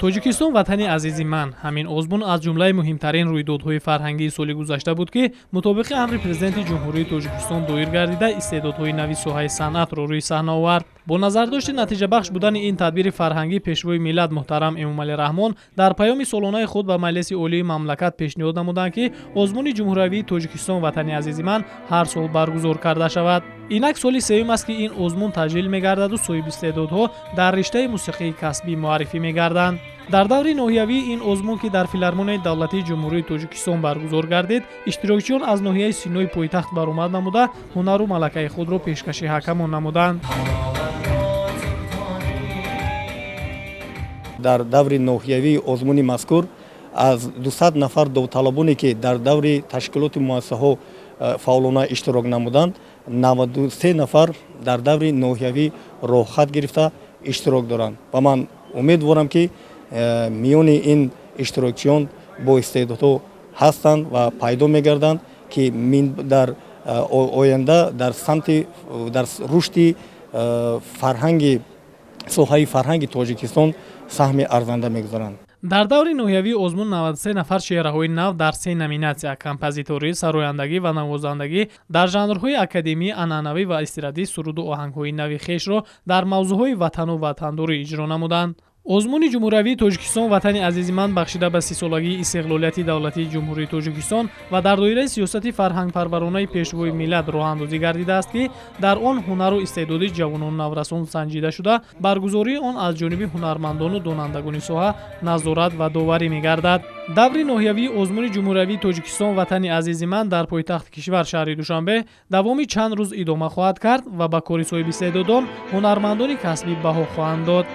Тоҷикистон-ватани азизи ман, ҳамин озмун аз ҷумлаи муҳимтарин рӯйдодҳои фарҳангии соли гузашта буд, ки мутобиқи амри президенти ҷумҳурии Тоҷикистон доир гардида истеъдодҳои нави соҳаи санъатро рӯи саҳна овард. Бо назардошти натиҷабахш будани ин тадбири фарҳангӣ, пешвои миллат муҳтарам Эмомалӣ Раҳмон дар паёми солонаи худ ба Маҷлиси олии мамлакат пешниҳод намуданд, ки озмуни ҷумҳуриявии Тоҷикистон-ватани азизи ман ҳар сол баргузор карда шавад. Инак соли сеюм аст, ки ин озмун таҷлил мегардаду соҳибистеъдодҳо дар риштаи мусиқии касбӣ муаррифӣ мегарданд. Дар даври ноҳиявӣ ин озмун, ки дар филармонияи давлатии ҷумҳурии Тоҷикистон баргузор гардид, иштирокчиён аз ноҳияи Синои пойтахт баромад намуда, ҳунару малакаи худро пешкаши ҳакамон намуданд. дар даври ноҳиявии озмуни мазкур аз 200 нафар довталабоне ки дар даври ташкилоти муассисаҳо фаъолона иштирок намуданд, 93 нафар дар даври ноҳиявӣ роҳхат гирифта иштирок доранд. Ва ман умедворам, ки миёни ин иштирокчиён бо истеъдодҳо ҳастанд ва пайдо мегарданд, ки дар оянда дар самти дар рушди фарҳанги соҳаи фарҳанги Тоҷикистон саҳми арзанда мегузоранд. Дар даври ноҳиявии озмун 93 нафар шеъраҳои нав дар 3 номинатсия композиторӣ, сарояндагӣ ва навозандагӣ дар жанрҳои академӣ, анъанавӣ ва эстирадӣ суруду оҳангҳои нави хешро дар мавзӯъҳои ватану ватандорӣ иҷро намуданд. озмуни ҷумҳуриявии Тоҷикистон-ватани азизи ман бахшида ба 30 солагии истиқлолияти давлатии ҷумҳурии Тоҷикистон ва дар доираи сиёсати фарҳангпарваронаи пешвои миллат роҳандозӣ гардидааст, ки дар он ҳунару истеъдоди ҷавонон наврасон санҷида шуда, баргузории он аз ҷониби ҳунармандону донандагони соҳа назорат ва доварӣ мегардад. даври ноҳиявии озмуни ҷумҳуриявии Тоҷикистон-ватани азизи ман дар пойтахти кишвар шаҳри Душанбе давоми чанд рӯз идома хоҳад кард ва ба кори соҳибистеъдодон ҳунармандони касбӣ баҳо хоҳанд дод.